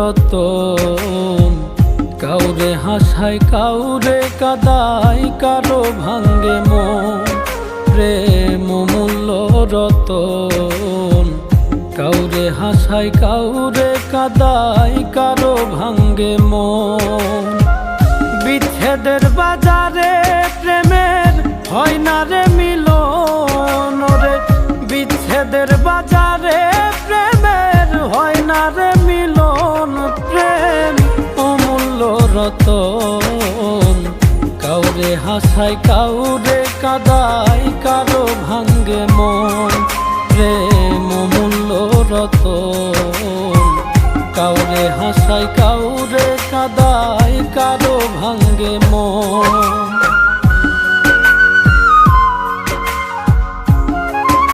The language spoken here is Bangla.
রতন। কাউরে হাসায় কাউরে কাদায়, কারো ভাঙ্গে মন। প্রেম অমূল্য রতন। কাউরে হাসায় কাউরে কাদায়, কারো ভাঙ্গে মন। বিচ্ছেদের বাজারে প্রেমের হয় না রে মিলন রে। বিচ্ছেদের বাজারে প্রেমের হয় না রে মিলন। প্রেম অমূল্য রতন। কাউরে হাসায় কাউরে কাদায়, কারো ভাঙ্গে মন। প্রেম অমূল্য রতন। কাউরে হাসায় কাউরে কাদায়, কারো ভাঙ্গে মন।